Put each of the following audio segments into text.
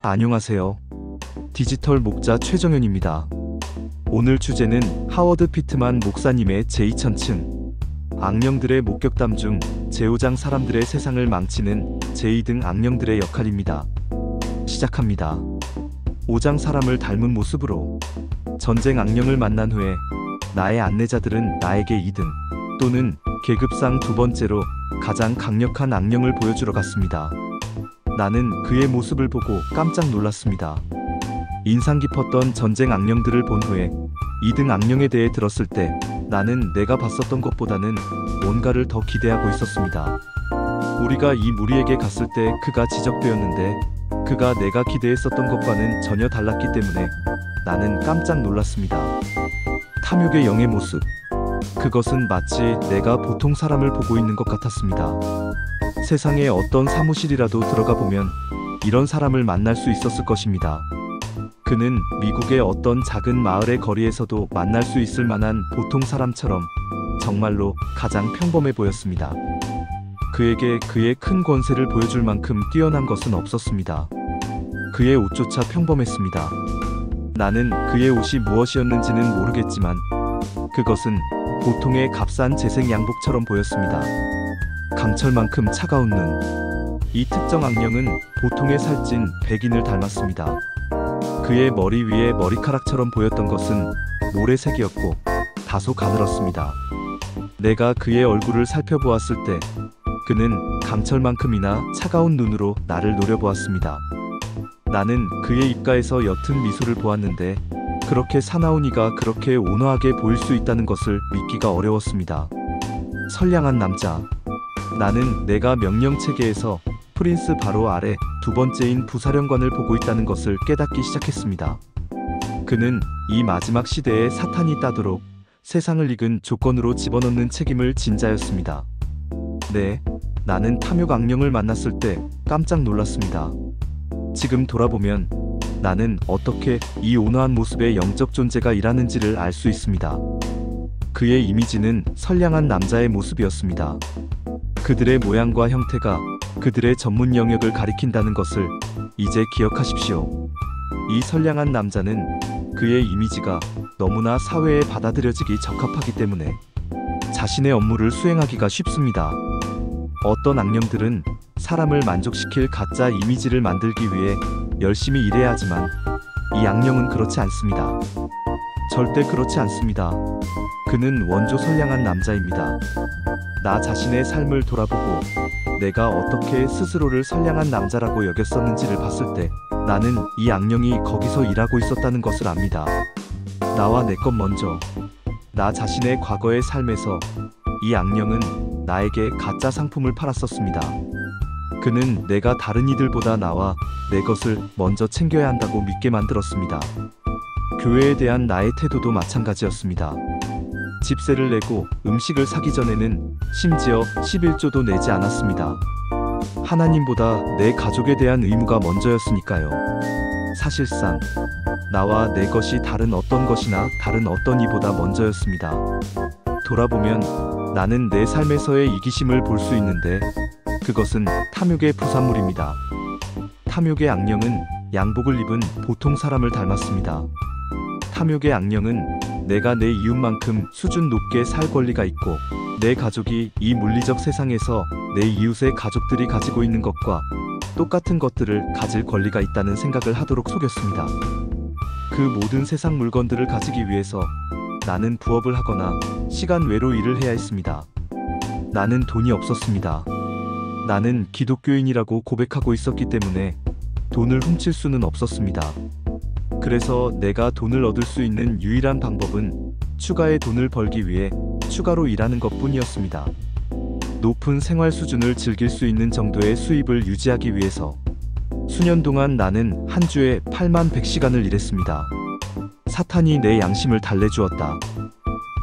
안녕하세요. 디지털 목자 최정현입니다. 오늘 주제는 하워드 피트만 목사님의 제2000층 악령들의 목격담 중 제5장 사람들의 세상을 망치는 제2등 악령들의 역할입니다. 시작합니다. 5장 사람을 닮은 모습으로 전쟁 악령을 만난 후에 나의 안내자들은 나에게 2등 또는 계급상 두 번째로 가장 강력한 악령을 보여주러 갔습니다. 나는 그의 모습을 보고 깜짝 놀랐습니다. 인상 깊었던 전쟁 악령들을 본 후에 2등 악령에 대해 들었을 때 나는 내가 봤었던 것보다는 뭔가를 더 기대하고 있었습니다. 우리가 이 무리에게 갔을 때 그가 지적되었는데 그가 내가 기대했었던 것과는 전혀 달랐기 때문에 나는 깜짝 놀랐습니다. 탐욕의 영의 모습. 그것은 마치 내가 보통 사람을 보고 있는 것 같았습니다. 세상의 어떤 사무실이라도 들어가 보면 이런 사람을 만날 수 있었을 것입니다. 그는 미국의 어떤 작은 마을의 거리에서도 만날 수 있을 만한 보통 사람처럼 정말로 가장 평범해 보였습니다. 그에게 그의 큰 권세를 보여줄 만큼 뛰어난 것은 없었습니다. 그의 옷조차 평범했습니다. 나는 그의 옷이 무엇이었는지는 모르겠지만 그것은 보통의 값싼 재생 양복처럼 보였습니다. 강철만큼 차가운 눈. 이 특정 악령은 보통의 살찐 백인을 닮았습니다. 그의 머리 위에 머리카락처럼 보였던 것은 모래색이었고 다소 가늘었습니다. 내가 그의 얼굴을 살펴보았을 때 그는 강철만큼이나 차가운 눈으로 나를 노려보았습니다. 나는 그의 입가에서 옅은 미소를 보았는데 그렇게 사나운 이가 그렇게 온화하게 보일 수 있다는 것을 믿기가 어려웠습니다. 선량한 남자. 나는 내가 명령체계에서 프린스 바로 아래 두 번째인 부사령관을 보고 있다는 것을 깨닫기 시작했습니다. 그는 이 마지막 시대에 사탄이 따도록 세상을 이근 조건으로 집어넣는 책임을 진 자였습니다. 네, 나는 탐욕 악령을 만났을 때 깜짝 놀랐습니다. 지금 돌아보면 나는 어떻게 이 온화한 모습의 영적 존재가 일하는지를 알 수 있습니다. 그의 이미지는 선량한 남자의 모습이었습니다. 그들의 모양과 형태가 그들의 전문 영역을 가리킨다는 것을 이제 기억하십시오. 이 선량한 남자는 그의 이미지가 너무나 사회에 받아들여지기 적합하기 때문에 자신의 업무를 수행하기가 쉽습니다. 어떤 악령들은 사람을 만족시킬 가짜 이미지를 만들기 위해 열심히 일해야 하지만 이 악령은 그렇지 않습니다. 절대 그렇지 않습니다. 그는 원조 선량한 남자입니다. 나 자신의 삶을 돌아보고 내가 어떻게 스스로를 선량한 남자라고 여겼었는지를 봤을 때 나는 이 악령이 거기서 일하고 있었다는 것을 압니다. 나와 내 것 먼저. 나 자신의 과거의 삶에서 이 악령은 나에게 가짜 상품을 팔았었습니다. 그는 내가 다른 이들보다 나와 내 것을 먼저 챙겨야 한다고 믿게 만들었습니다. 교회에 대한 나의 태도도 마찬가지였습니다. 집세를 내고 음식을 사기 전에는 심지어 11조도 내지 않았습니다. 하나님보다 내 가족에 대한 의무가 먼저였으니까요. 사실상 나와 내 것이 다른 어떤 것이나 다른 어떤 이보다 먼저였습니다. 돌아보면 나는 내 삶에서의 이기심을 볼 수 있는데 그것은 탐욕의 부산물입니다. 탐욕의 악령은 양복을 입은 보통 사람을 닮았습니다. 탐욕의 악령은 내가 내 이웃만큼 수준 높게 살 권리가 있고 내 가족이 이 물리적 세상에서 내 이웃의 가족들이 가지고 있는 것과 똑같은 것들을 가질 권리가 있다는 생각을 하도록 속였습니다. 그 모든 세상 물건들을 가지기 위해서 나는 부업을 하거나 시간 외로 일을 해야 했습니다. 나는 돈이 없었습니다. 나는 기독교인이라고 고백하고 있었기 때문에 돈을 훔칠 수는 없었습니다. 그래서 내가 돈을 얻을 수 있는 유일한 방법은 추가의 돈을 벌기 위해 추가로 일하는 것뿐이었습니다. 높은 생활 수준을 즐길 수 있는 정도의 수입을 유지하기 위해서 수년 동안 나는 한 주에 8만 100시간을 일했습니다. 사탄이 내 양심을 달래주었다.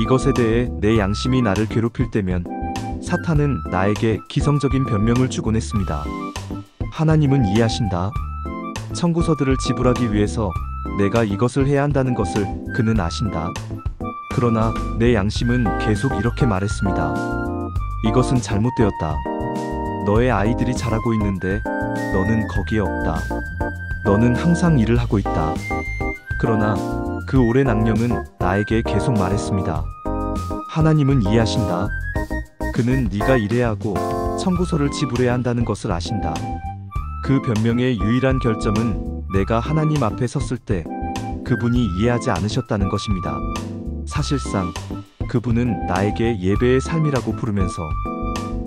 이것에 대해 내 양심이 나를 괴롭힐 때면 사탄은 나에게 기성적인 변명을 주곤 했습니다. 하나님은 이해하신다. 청구서들을 지불하기 위해서 내가 이것을 해야 한다는 것을 그는 아신다. 그러나 내 양심은 계속 이렇게 말했습니다. 이것은 잘못되었다. 너의 아이들이 자라고 있는데 너는 거기에 없다. 너는 항상 일을 하고 있다. 그러나 그 오랜 악령은 나에게 계속 말했습니다. 하나님은 이해하신다. 그는 네가 일해야 하고 청구서를 지불해야 한다는 것을 아신다. 그 변명의 유일한 결점은 내가 하나님 앞에 섰을 때 그분이 이해하지 않으셨다는 것입니다. 사실상 그분은 나에게 예배의 삶이라고 부르면서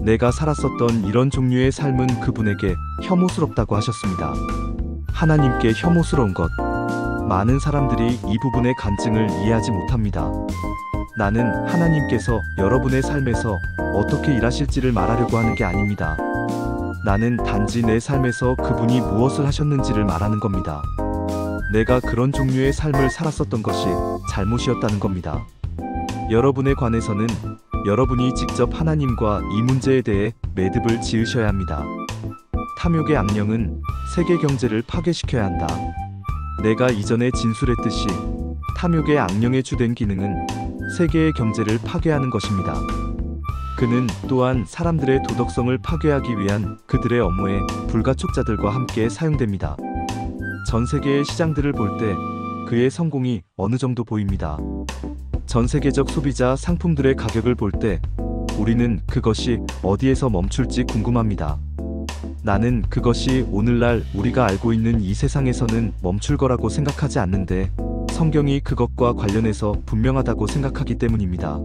내가 살았었던 이런 종류의 삶은 그분에게 혐오스럽다고 하셨습니다. 하나님께 혐오스러운 것. 많은 사람들이 이 부분의 간증을 이해하지 못합니다. 나는 하나님께서 여러분의 삶에서 어떻게 일하실지를 말하려고 하는 게 아닙니다. 나는 단지 내 삶에서 그분이 무엇을 하셨는지를 말하는 겁니다. 내가 그런 종류의 삶을 살았었던 것이 잘못이었다는 겁니다. 여러분에 관해서는 여러분이 직접 하나님과 이 문제에 대해 매듭을 지으셔야 합니다. 탐욕의 악령은 세계 경제를 파괴시켜야 한다. 내가 이전에 진술했듯이 탐욕의 악령의 주된 기능은 세계의 경제를 파괴하는 것입니다. 그는 또한 사람들의 도덕성을 파괴하기 위한 그들의 업무에 불가촉자들과 함께 사용됩니다. 전 세계의 시장들을 볼 때 그의 성공이 어느 정도 보입니다. 전 세계적 소비자 상품들의 가격을 볼 때 우리는 그것이 어디에서 멈출지 궁금합니다. 나는 그것이 오늘날 우리가 알고 있는 이 세상에서는 멈출 거라고 생각하지 않는데 성경이 그것과 관련해서 분명하다고 생각하기 때문입니다.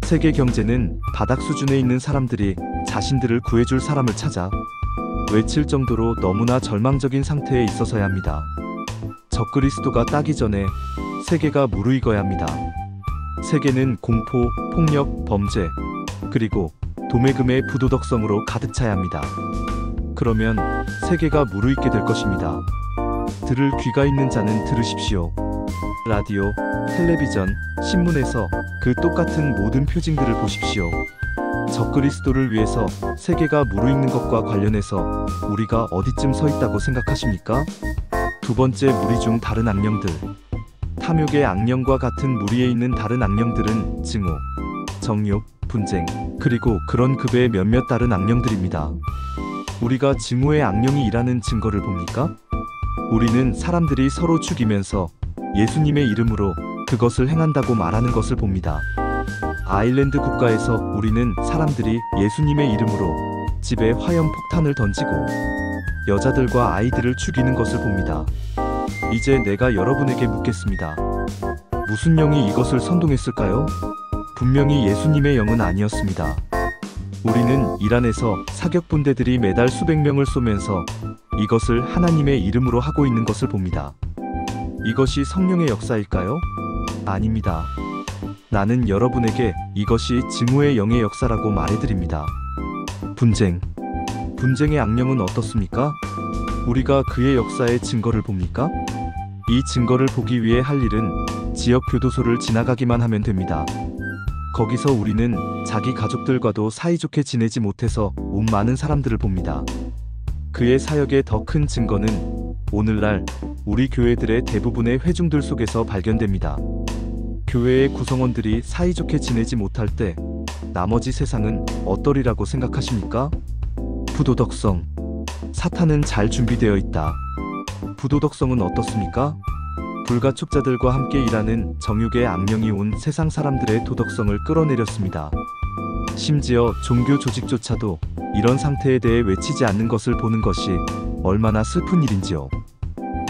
세계 경제는 바닥 수준에 있는 사람들이 자신들을 구해줄 사람을 찾아 외칠 정도로 너무나 절망적인 상태에 있어서야 합니다. 적그리스도가 따기 전에 세계가 무르익어야 합니다. 세계는 공포, 폭력, 범죄, 그리고 도매금의 부도덕성으로 가득 차야 합니다. 그러면 세계가 무르익게 될 것입니다. 들을 귀가 있는 자는 들으십시오. 라디오, 텔레비전, 신문에서 그 똑같은 모든 표징들을 보십시오. 적그리스도를 위해서 세계가 무르익는 것과 관련해서 우리가 어디쯤 서 있다고 생각하십니까? 두 번째 무리 중 다른 악령들. 탐욕의 악령과 같은 무리에 있는 다른 악령들은 증오, 정욕, 분쟁, 그리고 그런 급의 몇몇 다른 악령들입니다. 우리가 증오의 악령이 일하는 증거를 봅니까? 우리는 사람들이 서로 죽이면서 예수님의 이름으로 그것을 행한다고 말하는 것을 봅니다. 아일랜드 국가에서 우리는 사람들이 예수님의 이름으로 집에 화염 폭탄을 던지고 여자들과 아이들을 죽이는 것을 봅니다. 이제 내가 여러분에게 묻겠습니다. 무슨 영이 이것을 선동했을까요? 분명히 예수님의 영은 아니었습니다. 우리는 이란에서 사격분대들이 매달 수백 명을 쏘면서 이것을 하나님의 이름으로 하고 있는 것을 봅니다. 이것이 성령의 역사일까요? 아닙니다. 나는 여러분에게 이것이 증오의 영의 역사라고 말해드립니다. 분쟁. 분쟁의 악령은 어떻습니까? 우리가 그의 역사의 증거를 봅니까? 이 증거를 보기 위해 할 일은 지역 교도소를 지나가기만 하면 됩니다. 거기서 우리는 자기 가족들과도 사이좋게 지내지 못해서 온 많은 사람들을 봅니다. 그의 사역의 더 큰 증거는 오늘날 우리 교회들의 대부분의 회중들 속에서 발견됩니다. 교회의 구성원들이 사이좋게 지내지 못할 때 나머지 세상은 어떠리라고 생각하십니까? 부도덕성. 사탄은 잘 준비되어 있다. 부도덕성은 어떻습니까? 불가촉자들과 함께 일하는 정욕의 악령이 온 세상 사람들의 도덕성을 끌어내렸습니다. 심지어 종교 조직조차도 이런 상태에 대해 외치지 않는 것을 보는 것이 얼마나 슬픈 일인지요.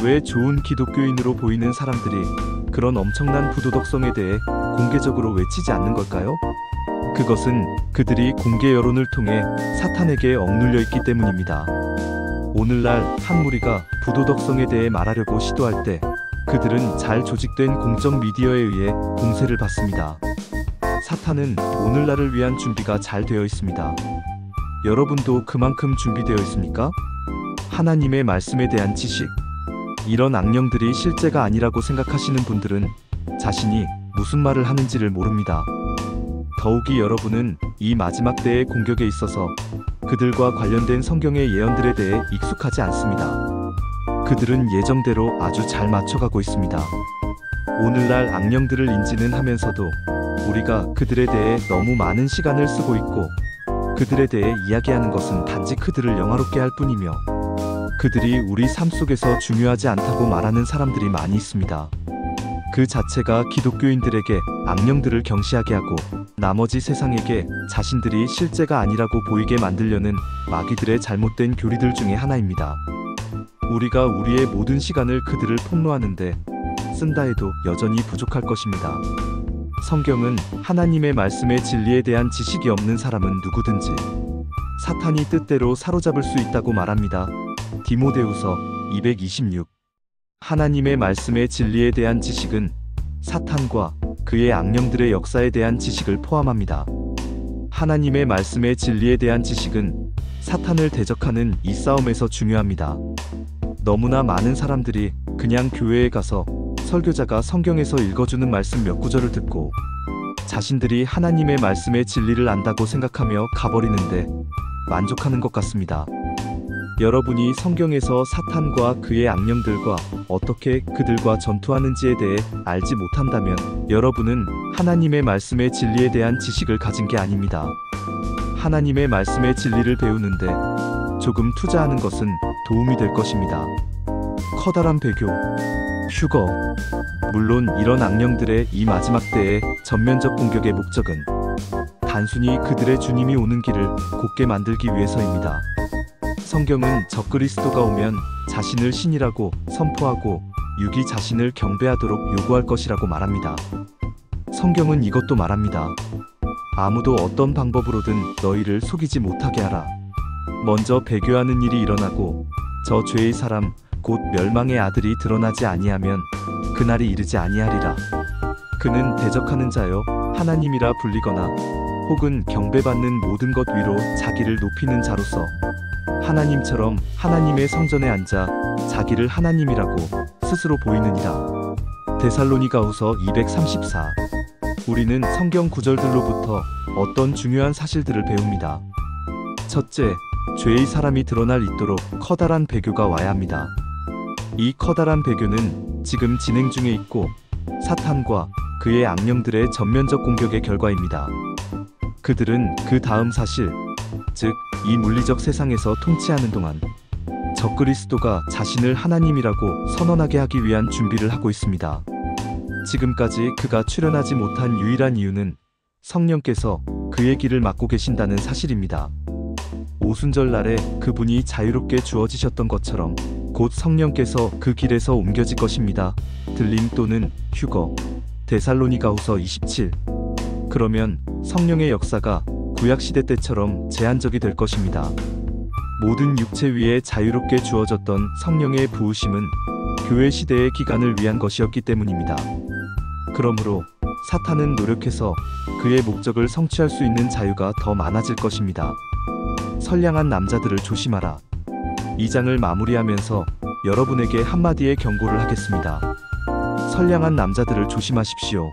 왜 좋은 기독교인으로 보이는 사람들이 그런 엄청난 부도덕성에 대해 공개적으로 외치지 않는 걸까요? 그것은 그들이 공개 여론을 통해 사탄에게 억눌려 있기 때문입니다. 오늘날 한 무리가 부도덕성에 대해 말하려고 시도할 때 그들은 잘 조직된 공적 미디어에 의해 공세를 받습니다. 사탄은 오늘날을 위한 준비가 잘 되어 있습니다. 여러분도 그만큼 준비되어 있습니까? 하나님의 말씀에 대한 지식. 이런 악령들이 실제가 아니라고 생각하시는 분들은 자신이 무슨 말을 하는지를 모릅니다. 더욱이 여러분은 이 마지막 때의 공격에 있어서 그들과 관련된 성경의 예언들에 대해 익숙하지 않습니다. 그들은 예정대로 아주 잘 맞춰가고 있습니다. 오늘날 악령들을 인지는 하면서도 우리가 그들에 대해 너무 많은 시간을 쓰고 있고 그들에 대해 이야기하는 것은 단지 그들을 영화롭게 할 뿐이며 그들이 우리 삶 속에서 중요하지 않다고 말하는 사람들이 많이 있습니다. 그 자체가 기독교인들에게 악령들을 경시하게 하고 나머지 세상에게 자신들이 실제가 아니라고 보이게 만들려는 마귀들의 잘못된 교리들 중에 하나입니다. 우리가 우리의 모든 시간을 그들을 폭로하는데 쓴다 해도 여전히 부족할 것입니다. 성경은 하나님의 말씀의 진리에 대한 지식이 없는 사람은 누구든지 사탄이 뜻대로 사로잡을 수 있다고 말합니다. 디모데후서 226. 하나님의 말씀의 진리에 대한 지식은 사탄과 그의 악령들의 역사에 대한 지식을 포함합니다. 하나님의 말씀의 진리에 대한 지식은 사탄을 대적하는 이 싸움에서 중요합니다. 너무나 많은 사람들이 그냥 교회에 가서 설교자가 성경에서 읽어주는 말씀 몇 구절을 듣고 자신들이 하나님의 말씀의 진리를 안다고 생각하며 가버리는데 만족하는 것 같습니다. 여러분이 성경에서 사탄과 그의 악령들과 어떻게 그들과 전투하는지에 대해 알지 못한다면 여러분은 하나님의 말씀의 진리에 대한 지식을 가진 게 아닙니다. 하나님의 말씀의 진리를 배우는데 조금 투자하는 것은 도움이 될 것입니다. 커다란 배교, 휴거. 물론 이런 악령들의 이 마지막 때의 전면적 공격의 목적은 단순히 그들의 주님이 오는 길을 곧게 만들기 위해서입니다. 성경은 적그리스도가 오면 자신을 신이라고 선포하고 육이 자신을 경배하도록 요구할 것이라고 말합니다. 성경은 이것도 말합니다. 아무도 어떤 방법으로든 너희를 속이지 못하게 하라. 먼저 배교하는 일이 일어나고 저 죄의 사람 곧 멸망의 아들이 드러나지 아니하면 그날이 이르지 아니하리라. 그는 대적하는 자여 하나님이라 불리거나 혹은 경배받는 모든 것 위로 자기를 높이는 자로서 하나님처럼 하나님의 성전에 앉아 자기를 하나님이라고 스스로 보이느니라. 데살로니가후서 234. 우리는 성경 구절들로부터 어떤 중요한 사실들을 배웁니다. 첫째, 죄의 사람이 드러날 있도록 커다란 배교가 와야 합니다. 이 커다란 배교는 지금 진행 중에 있고 사탄과 그의 악령들의 전면적 공격의 결과입니다. 그들은 그 다음 사실, 즉 이 물리적 세상에서 통치하는 동안 적그리스도가 자신을 하나님이라고 선언하게 하기 위한 준비를 하고 있습니다. 지금까지 그가 출현하지 못한 유일한 이유는 성령께서 그의 길을 막고 계신다는 사실입니다. 오순절 날에 그분이 자유롭게 주어지셨던 것처럼 곧 성령께서 그 길에서 옮겨질 것입니다. 들림 또는 휴거. 데살로니가후서 27. 그러면 성령의 역사가 구약시대 때처럼 제한적이 될 것입니다. 모든 육체 위에 자유롭게 주어졌던 성령의 부으심은 교회 시대의 기간을 위한 것이었기 때문입니다. 그러므로 사탄은 노력해서 그의 목적을 성취할 수 있는 자유가 더 많아질 것입니다. 선량한 남자들을 조심하라. 이 장을 마무리하면서 여러분에게 한마디의 경고를 하겠습니다. 선량한 남자들을 조심하십시오.